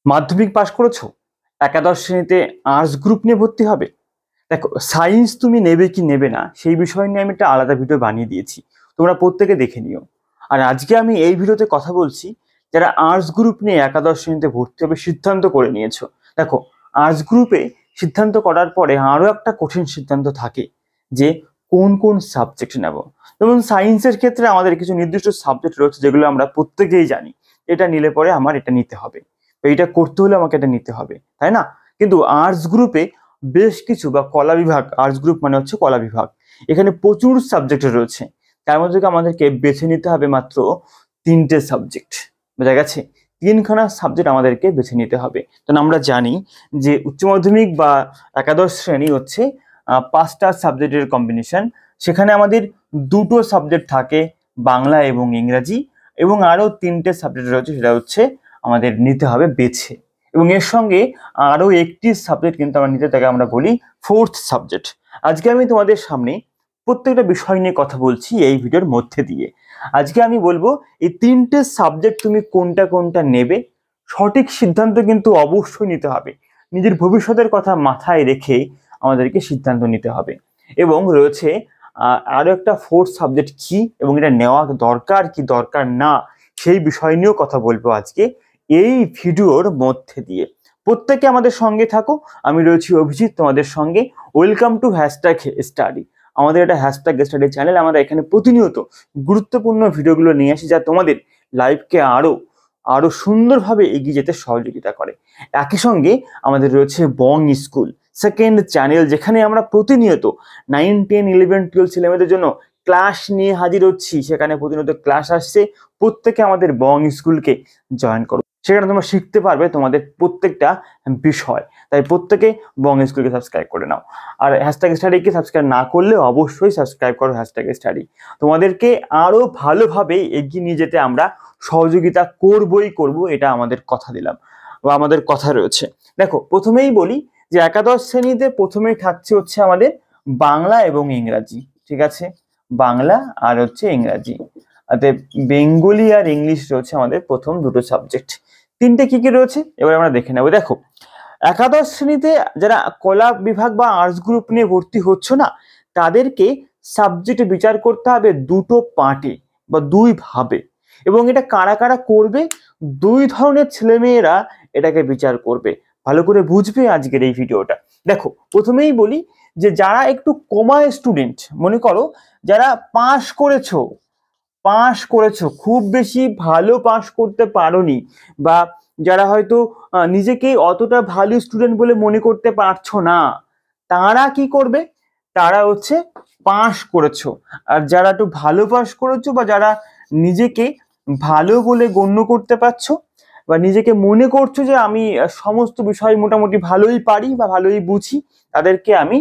মাধ্যমিক পাশ করেছো, একাদশ শ্রেণীতে আর্টস গ্রুপ নিয়ে ভর্তি হবে। দেখো, সায়েন্স তুমি নেবে কি নেবে না সেই বিষয় নিয়ে আমি একটা আলাদা ভিডিও বানিয়ে দিয়েছি, তোমরা প্রত্যেকে দেখে নিও। আর আজকে আমি এই ভিডিওতে কথা বলছি যারা আর্টস গ্রুপ নিয়ে একাদশ শ্রেণীতে ভর্তি হবে সিদ্ধান্ত করে নিয়েছো। দেখো, আর্টস গ্রুপে সিদ্ধান্ত করার পরে আরো একটা কঠিন সিদ্ধান্ত থাকে যে কোন কোন সাবজেক্ট নেব। যেমন সায়েন্সের ক্ষেত্রে আমাদের কিছু নির্দিষ্ট সাবজেক্ট রয়েছে যেগুলো আমরা প্রত্যেকেই জানি, এটা নিলে পরে আমার এটা নিতে হবে, এইটা করতে হলে আমাকে এটা নিতে হবে, তাই না? কিন্তু আর্টস গ্রুপে বেশ কিছু বা কলা বিভাগ, আর্টস গ্রুপ মানে হচ্ছে কলা বিভাগ, এখানে প্রচুর সাবজেক্ট রয়েছে। তার মধ্যে থেকে আমাদেরকে বেছে নিতে হবে মাত্র 3টে সাবজেক্ট। বোঝা গেছে? 3খানা সাবজেক্ট আমাদেরকে বেছে নিতে হবে। তো আমরা জানি যে উচ্চ মাধ্যমিক বা একাদশ শ্রেণী হচ্ছে 5টা সাবজেক্টের কম্বিনেশন। সেখানে আমাদের 2টো সাবজেক্ট থাকে, বাংলা এবং ইংরাজি, এবং আরো 3টে সাবজেক্ট রয়েছে, সেটা হচ্ছে আমাদের নিতে হবে বেছে। এবং এর সঙ্গে আরো একটি সাবজেক্ট কিন্তু আমরা নিতে, তাকে আমরা বলি 4th সাবজেক্ট। আজকে আমি তোমাদের সামনে প্রত্যেকটা বিষয় নিয়ে কথা বলছি এই ভিডিওর মধ্যে দিয়ে। আজকে আমি বলবো এই 3টে সাবজেক্ট তুমি কোনটা কোনটা নেবে, সঠিক সিদ্ধান্ত কিন্তু অবশ্যই নিতে হবে। নিজের ভবিষ্যতের কথা মাথায় রেখে আমাদেরকে সিদ্ধান্ত নিতে হবে। এবং রয়েছে আরো একটা 4th সাবজেক্ট কি, এবং এটা নেওয়া দরকার কি দরকার না সেই বিষয় নিয়েও কথা বলবো আজকে এই ভিডিওর মধ্যে দিয়ে। প্রত্যেকে আমাদের সঙ্গে থাকো, আমি রয়েছি অভিজিৎ তোমাদের সঙ্গে। Welcome to #study. আমাদের এটা #স্টাডি চ্যানেল। আমরা এখানে প্রতিনিয়ত গুরুত্বপূর্ণ ভিডিওগুলো নিয়ে আসি যা তোমাদের লাইফকে আরো আরো সুন্দরভাবে এগিয়ে যেতে সহযোগিতা করে। একই সঙ্গে আমাদের রয়েছে বং স্কুল সেকেন্ড চ্যানেল, যেখানে আমরা প্রতিনিয়ত 9, 10, 11, 12 ছেলেমেয়েদের জন্য ক্লাস নিয়ে হাজির হচ্ছি। সেখানে প্রতিনিয়ত ক্লাস আসছে, প্রত্যেকে আমাদের বং স্কুলকে জয়েন করো, সেখানে তোমরা শিখতে পারবে তোমাদের প্রত্যেকটা বিষয়। তাই প্রত্যেকে বং স্কুলকে সাবস্ক্রাইব করে নাও। আর #স্টাডিকে সাবস্ক্রাইব না করলে অবশ্যই সাবস্ক্রাইব করো #স্টাডি। তোমাদেরকে আরো ভালোভাবে এগিয়ে নিয়ে যেতে আমরা সহযোগিতা করবই করব, এটা আমাদের কথা দিলাম বা আমাদের কথা রয়েছে। দেখো, প্রথমেই বলি যে একাদশ শ্রেণীতে প্রথমেই থাকছে হচ্ছে আমাদের বাংলা এবং ইংরাজি। ঠিক আছে, বাংলা আর হচ্ছে ইংরাজি, অর্থাৎ বেঙ্গলি আর ইংলিশ রয়েছে আমাদের প্রথম 2টো সাবজেক্ট। 3টে কি কি রয়েছে এবার আমরা দেখে নেব। দেখো, একাদশ শ্রেণীতে যারা কলা বিভাগ বা আর্টস গ্রুপ নিয়ে ভর্তি হচ্ছে না, তাদেরকে সাবজেক্ট বিচার করতে হবে 2টো পার্টে বা 2 ভাবে। এবং এটা কারা কারা করবে, 2 ধরনের ছেলেমেয়েরা এটাকে বিচার করবে। ভালো করে বুঝবে আজকের এই ভিডিওটা। দেখো, প্রথমেই বলি যে যারা একটু কমা স্টুডেন্ট, মনে করো যারা পাশ করেছো, খুব বেশি ভালো পাশ করতে পারোনি, বা যারা হয়তো নিজেকে অতটা ভালো স্টুডেন্ট বলে মনে করতে পারছো না, তারা কি করবে, তারা হচ্ছে পাশ করেছো। আর যারা একটু ভালো পাশ করেছো বা যারা নিজেকে ভালো বলে গণ্য করতে পারছো বা নিজেকে মনে করছো যে আমি সমস্ত বিষয় মোটামুটি ভালোই পারি বা ভালোই বুঝি, তাদেরকে আমি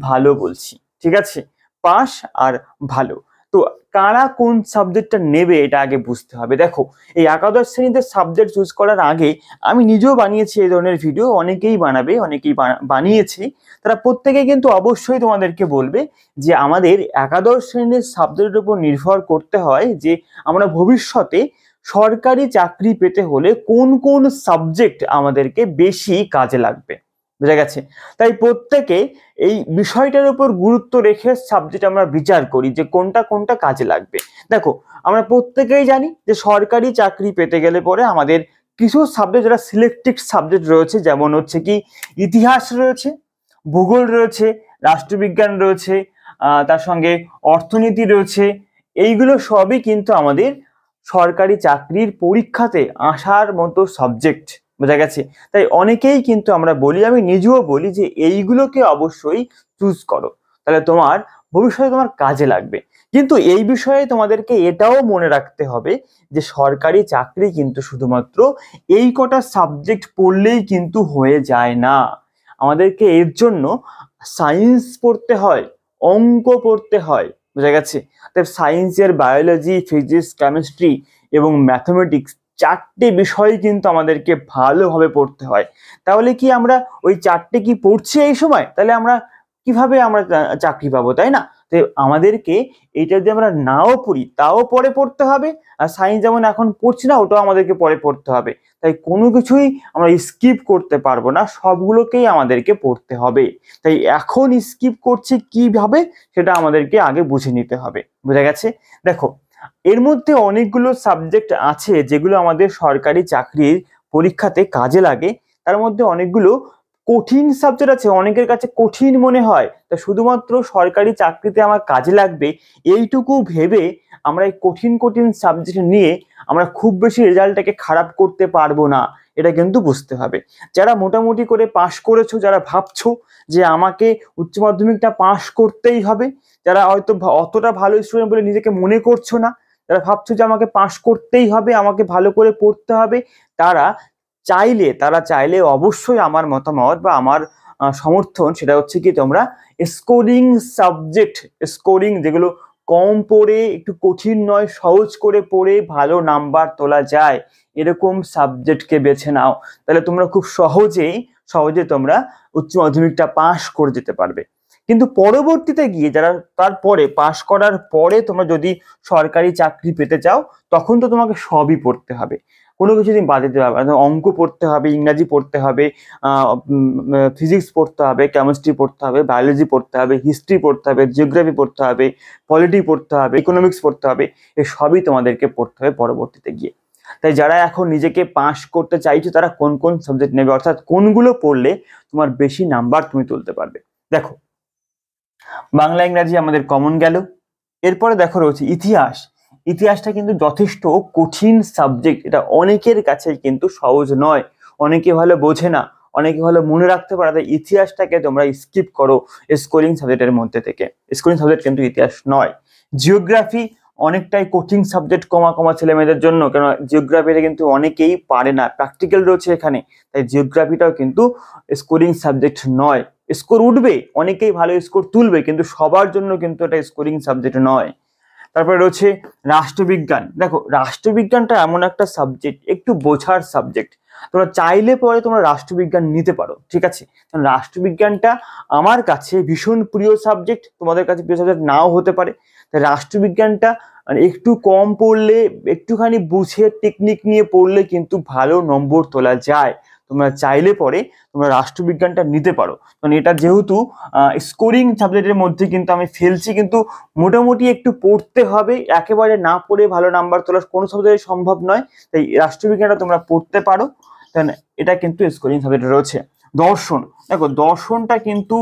ভালো বলছি। ঠিক আছে, পাশ আর ভালো। তো কারা কোন সাবজেক্টটা নেবে এটা আগে বুঝতে হবে। দেখো, এই একাদশ শ্রেণীতে সাবজেক্ট চুজ করার আগে আমি নিজেও বানিয়েছি এই ধরনের ভিডিও, অনেকেই বানাবে, অনেকেই বানিয়েছে। তারা প্রত্যেকেই কিন্তু অবশ্যই তোমাদেরকে বলবে যে আমাদের একাদশ শ্রেণীর সাবজেক্টের উপর নির্ভর করতে হয় যে আমরা ভবিষ্যতে সরকারি চাকরি পেতে হলে কোন কোন সাবজেক্ট আমাদেরকে বেশি কাজে লাগবে। বোঝা গেছে? তাই প্রত্যেকে এই বিষয়টার উপর গুরুত্ব রেখে সাবজেক্ট আমরা বিচার করি যে কোনটা কোনটা কাজে লাগবে। দেখো, আমরা প্রত্যেকেই জানি যে সরকারি চাকরি পেতে গেলে পরে আমাদের কিছু সাবজেক্ট, যারা সিলেক্টেড সাবজেক্ট রয়েছে, যেমন হচ্ছে কি ইতিহাস রয়েছে, ভূগোল রয়েছে, রাষ্ট্রবিজ্ঞান রয়েছে, তার সঙ্গে অর্থনীতি রয়েছে। এইগুলো সবই কিন্তু আমাদের সরকারি চাকরির পরীক্ষাতে আসার মতো সাবজেক্ট। বোঝা গেছে? তাই অনেকেই কিন্তু আমরা বলি, আমি নিজেও বলি যে এইগুলোকে অবশ্যই চুজ করো, তাহলে তোমার ভবিষ্যতে তোমার কাজে লাগবে। কিন্তু এই বিষয়ে তোমাদেরকে এটাও মনে রাখতে হবে যে সরকারি চাকরি কিন্তু শুধুমাত্র এই কটা সাবজেক্ট পড়লেই কিন্তু হয়ে যায় না। আমাদেরকে এর জন্য সায়েন্স পড়তে হয়, অঙ্ক পড়তে হয়। বোঝা গেছে? তাই সায়েন্সের বায়োলজি, ফিজিক্স, কেমিস্ট্রি এবং ম্যাথমেটিক্স 4টে বিষয় কিন্তু আমাদেরকে ভালোভাবে পড়তে হয়। তাহলে কি আমরা ওই 4টে কি পড়ছি এই সময়, তাহলে আমরা কিভাবে আমরা চাকরি পাবো, তাই না? তো আমাদেরকে এইটা যদি আমরা নাও পড়ি তাও পরে পড়তে হবে, আর সায়েন্স যেমন এখন পড়ছি না ওটাও আমাদেরকে পরে পড়তে হবে। তাই কোনো কিছুই আমরা স্কিপ করতে পারবো না, সবগুলোকেই আমাদেরকে পড়তে হবে। তাই এখন স্কিপ করছি কিভাবে সেটা আমাদেরকে আগে বুঝে নিতে হবে। বুঝা গেছে? দেখো, এর মধ্যে অনেকগুলো সাবজেক্ট আছে যেগুলো আমাদের সরকারি চাকরির পরীক্ষাতে কাজে লাগে। তার মধ্যে অনেকগুলো কঠিন সাবজেক্ট আছে, অনেকের কাছে কঠিন মনে হয়, তা শুধুমাত্র সরকারি চাকরিতে আমার কাজে লাগবে এইটুকু ভেবে আমরা এই কঠিন কঠিন সাবজেক্ট নিয়ে আমরা খুব বেশি রেজাল্টটাকে খারাপ করতে পারবো না, এটা কিন্তু বুঝতে হবে। যারা মোটামুটি করে পাশ করেছো, যারা ভাবছো যে আমাকে উচ্চ মাধ্যমিকটা পাশ করতেই হবে, যারা হয়তো অতটা ভালো স্টুডেন্ট বলে নিজেকে মনে করছো না, যারা ভাবছো যে আমাকে পাশ করতেই হবে, আমাকে ভালো করে পড়তে হবে, তারা চাইলে অবশ্যই আমার মতামত বা আমার সমর্থন সেটা হচ্ছে কি, তোমরা স্কোরিং সাবজেক্ট, স্কোরিং যেগুলো কম পড়ে একটু কঠিন নয়, সহজ করে পড়ে ভালো নাম্বার তোলা যায় এরকম সাবজেক্টকে বেছে নাও। তাহলে তোমরা খুব সহজে তোমরা উচ্চ মাধ্যমিকটা পাশ করে যেতে পারবে। কিন্তু পরবর্তীতে গিয়ে যারা তারপরে পাশ করার পরে তোমরা যদি সরকারি চাকরি পেতে চাও, তখন তো তোমাকে সবই পড়তে হবে, কোনো কিছু তুমি বাদ দিতে পারবে না। অঙ্ক পড়তে হবে, ইংরাজি পড়তে হবে, ফিজিক্স পড়তে হবে, কেমিস্ট্রি পড়তে হবে, বায়োলজি পড়তে হবে, হিস্ট্রি পড়তে হবে, জিওগ্রাফি পড়তে হবে, পলিটি পড়তে হবে, ইকোনমিক্স পড়তে হবে, এই সবই তোমাদেরকে পড়তে হবে পরবর্তীতে গিয়ে। তাই যারা এখন নিজেকে পাশ করতে চাইছো তারা কোন কোন সাবজেক্ট নেবে, অর্থাৎ কোনগুলো পড়লে তোমার বেশি নাম্বার তুমি তুলতে পারবে। দেখো, বাংলা ইংরাজি আমাদের কমন গেল। এরপরে দেখো রয়েছে ইতিহাস। ইতিহাসটা কিন্তু যথেষ্ট কঠিন সাবজেক্ট, এটা অনেকের কাছে কিন্তু সহজ নয়, অনেকে ভালো বোঝে না, অনেকে ভালো মনে রাখতে পারে। তাই ইতিহাসটাকে তোমরা স্কিপ করো স্কোরিং সাবজেক্টের মধ্যে থেকে, স্কোরিং সাবজেক্ট কিন্তু ইতিহাস নয়। জিওগ্রাফি অনেকটাই কঠিন সাবজেক্ট কমা ছেলে মেয়েদের জন্য, কেন জিওগ্রাফিটা কিন্তু অনেকেই পারে না, প্র্যাকটিক্যাল রয়েছে এখানে। তাই জিওগ্রাফিটাও কিন্তু স্কোরিং সাবজেক্ট নয়। স্কোর উঠবে, অনেকেই ভালো স্কোর তুলবে, কিন্তু সবার জন্য কিন্তু এটা স্কোরিং সাবজেক্ট নয়। তারপরে রয়েছে রাষ্ট্রবিজ্ঞান। দেখো, রাষ্ট্রবিজ্ঞানটা এমন একটা সাবজেক্ট, একটু বোঝার সাবজেক্ট। তোমরা চাইলে পরে তোমরা রাষ্ট্রবিজ্ঞান নিতে পারো, ঠিক আছে। কারণ রাষ্ট্রবিজ্ঞানটা আমার কাছে ভীষণ প্রিয় সাবজেক্ট, তোমাদের কাছে প্রিয় সাবজেক্ট নাও হতে পারে। তাই রাষ্ট্রবিজ্ঞানটা মানে একটু কম পড়লে, একটুখানি বুঝে টেকনিক নিয়ে পড়লে কিন্তু ভালো নম্বর তোলা যায়। তোমরা চাইলে পরে তোমরা রাষ্ট্রবিজ্ঞানটা নিতে পারো, কারণ এটা যেহেতু স্কোরিং সাবজেক্টের মধ্যে কিন্তু আমি ফেলছি, কিন্তু মোটামুটি একটু পড়তে হবে, একেবারে না পড়ে ভালো নাম্বার তোলা কোনো সাবজেক্টে সম্ভব নয়। তাই রাষ্ট্রবিজ্ঞানটা তোমরা পড়তে পারো, তাহলে এটা কিন্তু স্কোরিং সাবজেক্ট রয়েছে। দর্শন, দেখো দর্শনটা কিন্তু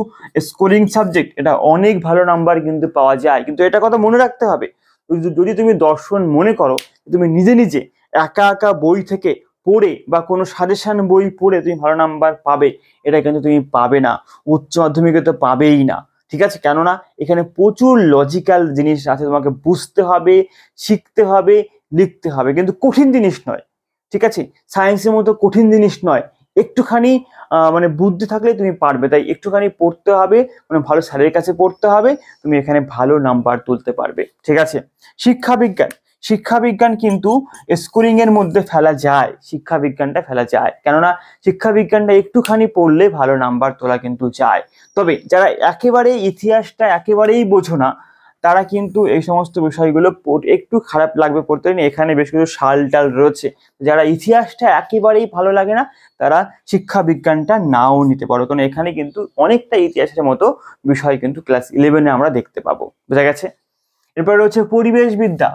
স্কোরিং সাবজেক্ট, এটা অনেক ভালো নাম্বার কিন্তু পাওয়া যায়, কিন্তু এটা কথা মনে রাখতে হবে, যদি তুমি দর্শন মনে করো তুমি নিজে নিজে একা বই থেকে পড়ে বা কোনো সাজেশন বই পড়ে তুমি ভালো নাম্বার পাবে, এটা কিন্তু তুমি পাবে না, উচ্চ মাধ্যমিকে তো পাবেই না, ঠিক আছে। কেননা এখানে প্রচুর লজিক্যাল জিনিস আছে, তোমাকে বুঝতে হবে, শিখতে হবে, লিখতে হবে, কিন্তু কঠিন জিনিস নয়, ঠিক আছে। সায়েন্সের মতো কঠিন জিনিস নয়, একটুখানি মানে বুদ্ধি থাকলে তুমি পারবে। তাই একটুখানি পড়তে হবে, মানে ভালো স্যারের কাছে পড়তে হবে, তুমি এখানে ভালো নাম্বার তুলতে পারবে, ঠিক আছে। শিক্ষাবিজ্ঞান কিন্তু স্কোরিং এর মধ্যে ফেলা যায়, শিক্ষাবিজ্ঞানটা ফেলা যায়, কেননা শিক্ষাবিজ্ঞানটা একটুখানি পড়লে ভালো নাম্বার তোলা কিন্তু যায়। তবে যারা একেবারে ইতিহাসটা একেবারেই বোঝো না, তারা কিন্তু এই সমস্ত বিষয়গুলো একটু খারাপ লাগবে পড়তে, এখানে বেশ কিছু সাল টাল রয়েছে। যারা ইতিহাসটা একেবারেই ভালো লাগে না তারা শিক্ষাবিজ্ঞানটা নাও নিতে পারো, কারণ এখানে কিন্তু অনেকটা ইতিহাসের মতো বিষয় কিন্তু ক্লাস 11-এ আমরা দেখতে পাবো। বোঝা গেছে? এরপর রয়েছে পরিবেশবিদ্যা।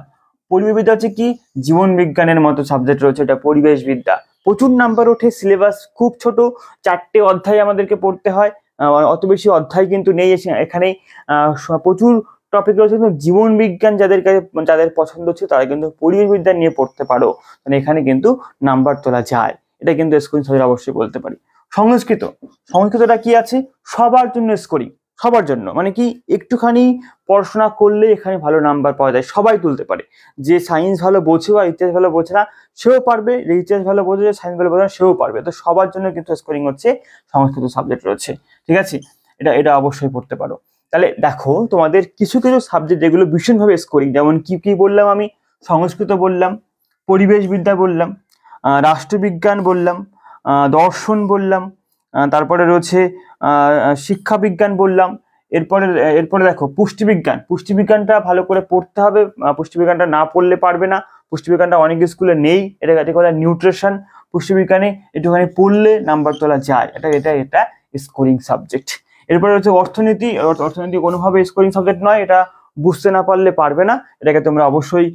পরিবেশবিদ্যা হচ্ছে কি, জীবন বিজ্ঞানের মতো সাবজেক্ট রয়েছে এটা পরিবেশবিদ্যা। প্রচুর নাম্বার ওঠে, সিলেবাস খুব ছোট, 4টে অধ্যায় আমাদেরকে পড়তে হয়, অত বেশি অধ্যায় কিন্তু নেই এখানে। প্রচুর টপিক রয়েছে, কিন্তু জীবন বিজ্ঞান যাদের পছন্দ ছিল তারা কিন্তু পরিবেশবিদ্যা নিয়ে পড়তে পারো, মানে এখানে কিন্তু নাম্বার তোলা যায়, এটা কিন্তু স্কোরিং সাবজেক্ট অবশ্যই বলতে পারি। সংস্কৃতটা কি আছে, সবার জন্য স্কোরিং, সবার জন্য, মানে কি একটুখানি পড়াশোনা করলে এখানে ভালো নাম্বার পাওয়া যায়, সবাই তুলতে পারে। যে সায়েন্স ভালো বোঝে বা ইতিহাস ভালো বোঝে না সেও পারবে, যে ইতিহাস ভালো বোঝে, সায়েন্স ভালো বোঝে না সেও পারবে। তো সবার জন্য কিন্তু স্কোরিং হচ্ছে সংস্কৃত সাবজেক্ট রয়েছে, ঠিক আছে। এটা অবশ্যই পড়তে পারো। তাহলে দেখো, তোমাদের কিছু কিছু সাবজেক্ট যেগুলো ভীষণভাবে স্কোরিং, যেমন কি বললাম আমি, সংস্কৃত বললাম, পরিবেশবিদ্যা বললাম, রাষ্ট্রবিজ্ঞান বললাম, দর্শন বললাম, তারপরে রয়েছে শিক্ষাবিজ্ঞান বললাম, এরপরে এরপরে দেখো পুষ্টিবিজ্ঞানটা ভালো করে পড়তে হবে। পুষ্টিবিজ্ঞানটা না পড়লে পারবে না। পুষ্টিবিজ্ঞানটা অনেক স্কুলে নেই, এটাকে বলা নিউট্রিশন। পুষ্টিবিজ্ঞানে একটুখানি পড়লে নাম্বার তোলা যায়, এটা স্কোরিং সাবজেক্ট। এরপরে হচ্ছে অর্থনীতি। অর্থনীতি কোনোভাবে স্কোরিং সাবজেক্ট নয়, এটা বুঝতে না পারলে পারবে না, এটাকে তোমরা অবশ্যই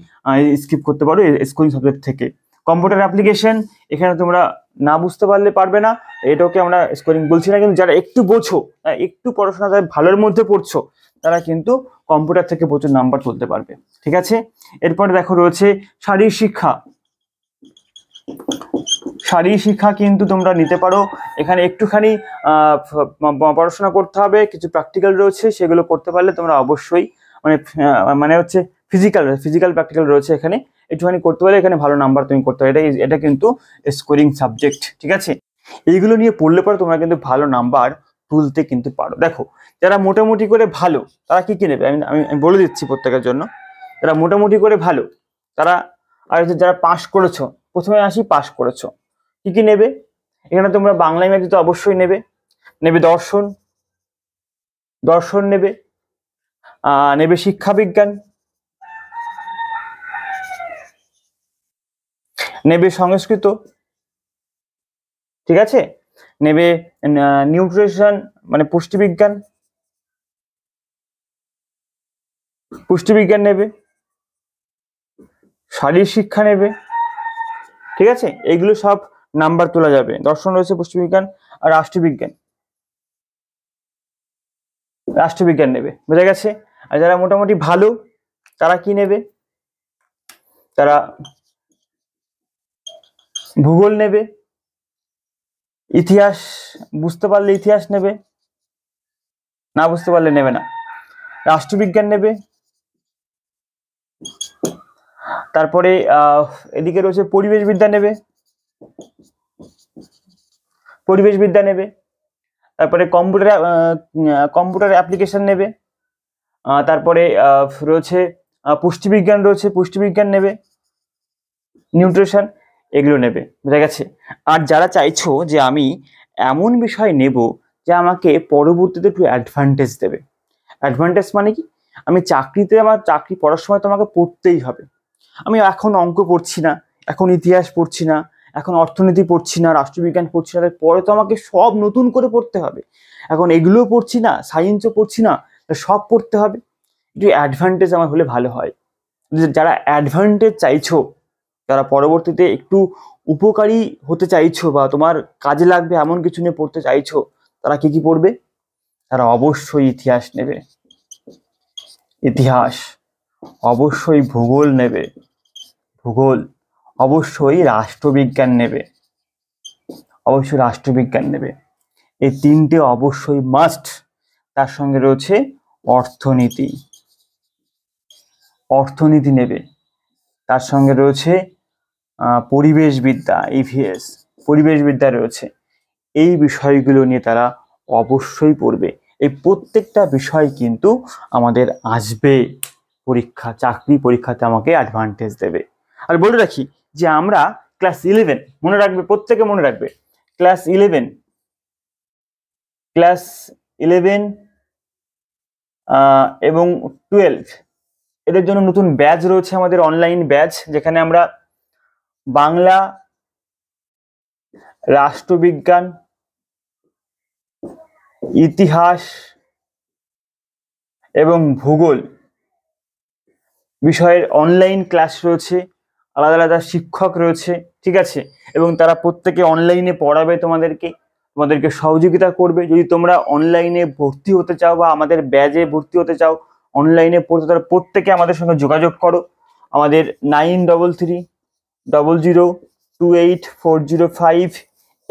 স্কিপ করতে পারো স্কোরিং সাবজেক্ট থেকে। কম্পিউটার অ্যাপ্লিকেশন, এখানে তোমরা না বুঝতে পারলে পারবে না, এটাকে আমরা স্কোরিং বলছি না, কিন্তু যারা একটু বোঝো, একটু পড়াশোনা যারা ভালোর মধ্যে পড়ছো, তারা কিন্তু কম্পিউটার থেকে প্রচুর নাম্বার তুলতে পারবে। ঠিক আছে, এরপরে দেখো রয়েছে শারীরিক শিক্ষা। শারীরিক শিক্ষা কিন্তু তোমরা নিতে পারো, এখানে একটুখানি পড়াশোনা করতে হবে, কিছু প্র্যাকটিক্যাল রয়েছে, সেগুলো করতে পারলে তোমরা অবশ্যই মানে হচ্ছে ফিজিক্যাল প্র্যাকটিক্যাল রয়েছে, এখানে একটুখানি করতে পারলে এখানে ভালো নাম্বার তুমি করতে পারো। এটা কিন্তু স্কোরিং সাবজেক্ট। ঠিক আছে, এইগুলো নিয়ে পড়লে পরে তোমরা কিন্তু ভালো নাম্বার তুলতে কিন্তু পারো। দেখো, যারা মোটামুটি করে ভালো তারা কি নেবে আমি বলে দিচ্ছি প্রত্যেকের জন্য। যারা মোটামুটি করে ভালো তারা, আর যারা পাস করেছো, প্রথমে আসি পাস করেছো, কি নেবে? এখানে তোমরা বাংলা ইংরেজি তো অবশ্যই নেবে দর্শন নেবে শিক্ষাবিজ্ঞান, নেবে সংস্কৃত। ঠিক আছে, নেবে নিউট্রিশন মানে পুষ্টিবিজ্ঞান নেবে, শারীরিক শিক্ষা নেবে। ঠিক আছে, এইগুলো সব নাম্বার তোলা যাবে। দর্শন রয়েছে, পুষ্টিবিজ্ঞান আর রাষ্ট্রবিজ্ঞান নেবে, বোঝা গেছে। আর যারা মোটামুটি ভালো তারা কি নেবে? তারা ভূগোল নেবে, ইতিহাস বুঝতে পারলে ইতিহাস নেবে, না বুঝতে পারলে নেবে না। রাষ্ট্রবিজ্ঞান নেবে, তারপরে এদিকে রয়েছে পরিবেশবিদ্যা নেবে, তারপরে কম্পিউটার অ্যাপ্লিকেশন নেবে, তারপরে রয়েছে পুষ্টিবিজ্ঞান নেবে, নিউট্রিশন, এগুলো নেবে, বুঝা গেছে। আর যারা চাইছো যে আমি এমন বিষয় নেব যে আমাকে পরবর্তীতে একটু অ্যাডভান্টেজ দেবে, অ্যাডভান্টেজ মানে কি? আমি আমার চাকরি পড়ার সময় তো আমাকে পড়তেই হবে। আমি এখন অঙ্ক পড়ছি না, এখন ইতিহাস পড়ছি না, এখন অর্থনীতি পড়ছি না, রাষ্ট্রবিজ্ঞান পড়ছি না, পরে তো আমাকে সব নতুন করে পড়তে হবে। এখন এগুলোও পড়ছি না, সায়েন্সও পড়ছি না, সব পড়তে হবে। একটু অ্যাডভান্টেজ আমার হলে ভালো হয়। যারা অ্যাডভান্টেজ চাইছো, যারা পরবর্তীতে একটু উপকারী হতে চাইছো বা তোমার কাজে লাগবে এমন কিছু নিয়ে পড়তে চাইছো, তারা কি পড়বে? তারা অবশ্যই ইতিহাস নেবে, অবশ্যই ভূগোল নেবে, অবশ্যই রাষ্ট্রবিজ্ঞান নেবে, এই তিনটে অবশ্যই মাস্ট। তার সঙ্গে রয়েছে অর্থনীতি নেবে, তার সঙ্গে রয়েছে পরিবেশবিদ্যা, EVS পরিবেশবিদ্যা রয়েছে। এই বিষয়গুলো নিয়ে তারা অবশ্যই পড়বে। এই প্রত্যেকটা বিষয় কিন্তু আমাদের আসবে চাকরি পরীক্ষাতে আমাকে অ্যাডভান্টেজ দেবে। আর বলে রাখি যে আমরা ক্লাস 11 মনে রাখবে, প্রত্যেকে মনে রাখবে, ক্লাস 11 এবং 12 এদের জন্য নতুন ব্যাচ রয়েছে, আমাদের অনলাইন ব্যাচ, যেখানে আমরা বাংলা, রাষ্ট্রবিজ্ঞান, ইতিহাস এবং ভূগোল বিষয়ের অনলাইন ক্লাস রয়েছে, আলাদা আলাদা শিক্ষক রয়েছে। ঠিক আছে, এবং তারা প্রত্যেকে অনলাইনে পড়াবে, তোমাদেরকে সহযোগিতা করবে। যদি তোমরা অনলাইনে ভর্তি হতে চাও বা আমাদের ব্যাচে ভর্তি হতে চাও, অনলাইনে পড়তে, তারা প্রত্যেকে আমাদের সঙ্গে যোগাযোগ করো। আমাদের 9330284005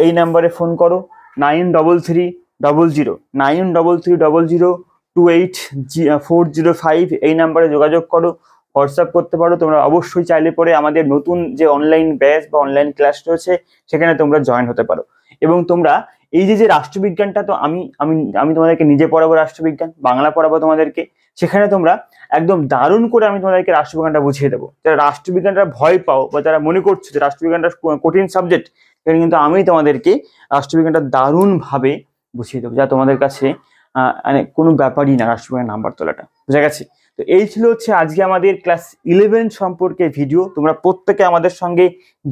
এই নাম্বারে ফোন করো। 9330284005 এই নাম্বারে যোগাযোগ করো। হোয়াটসঅ্যাপ করতে পারো। তোমরা অবশ্যই চাইলে পরে আমাদের নতুন যে অনলাইন ব্যাচ বা অনলাইন ক্লাস রয়েছে সেখানে তোমরা জয়েন হতে পারো। এবং তোমরা এই যে রাষ্ট্রবিজ্ঞানটা তো আমি তোমাদেরকে নিজে পড়াবো, রাষ্ট্রবিজ্ঞান বাংলা পড়াবো তোমাদেরকে, সেখানে তোমরা একদম দারুণ করে আমি তোমাদেরকে রাষ্ট্রবিজ্ঞানটা বুঝিয়ে দেবো। যারা রাষ্ট্রবিজ্ঞানটা ভয় পাও বা যারা মনে করছো যে রাষ্ট্রবিজ্ঞানটা কঠিন সাবজেক্ট, সেখানে কিন্তু আমি তোমাদেরকে রাষ্ট্রবিজ্ঞানটা দারুণভাবে বুঝিয়ে দেবো, যা তোমাদের কাছে মানে কোনো ব্যাপারই না রাষ্ট্রবিজ্ঞানের নাম্বার তোলাটা, বুঝা গেছে? তো এই ছিল হচ্ছে আজকে আমাদের ক্লাস 11 সম্পর্কে ভিডিও। তোমরা প্রত্যেকে আমাদের সঙ্গে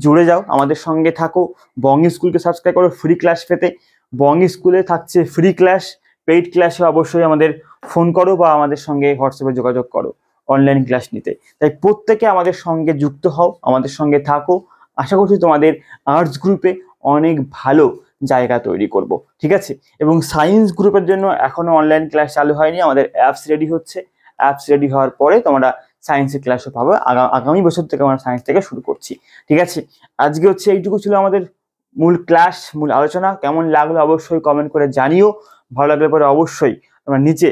জুড়ে যাও, আমাদের সঙ্গে থাকো। বং স্কুলকে সাবস্ক্রাইব করো ফ্রি ক্লাস পেতে। বং স্কুলে থাকছে ফ্রি ক্লাস, পেইড ক্লাসে অবশ্যই আমাদের ফোন করো বা আমাদের সঙ্গে হোয়াটসঅ্যাপে যোগাযোগ করো অনলাইন ক্লাস নিতে। তাই প্রত্যেকে আমাদের সঙ্গে যুক্ত হও, আমাদের সঙ্গে থাকো। আশা করছি তোমাদের আর্টস গ্রুপে অনেক ভালো জায়গা তৈরি করব, ঠিক আছে? এবং সায়েন্স গ্রুপের জন্য এখনো অনলাইন ক্লাস চালু হয়নি, আমাদের অ্যাপস রেডি হচ্ছে। অ্যাপস রেডি হওয়ার পরে তোমরা সায়েন্সের ক্লাসও পাবো। আগামী বছর থেকে আমরা সায়েন্স থেকে শুরু করছি, ঠিক আছে? আজকে হচ্ছে এইটুকু ছিল আমাদের মূল ক্লাস, মূল আলোচনা। কেমন লাগলো অবশ্যই কমেন্ট করে জানিও। ভালো লাগলে পরে অবশ্যই তোমরা নিচে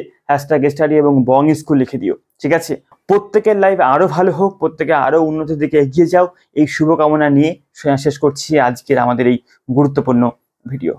#স্টাডি এবং বং স্কুল লিখে দিও, ঠিক আছে? প্রত্যেকের লাইফ আরো ভালো হোক, প্রত্যেকে আরো উন্নতির দিকে এগিয়ে যাও, এই শুভকামনা নিয়ে শেষ করছি আজকের আমাদের এই গুরুত্বপূর্ণ ভিডিও।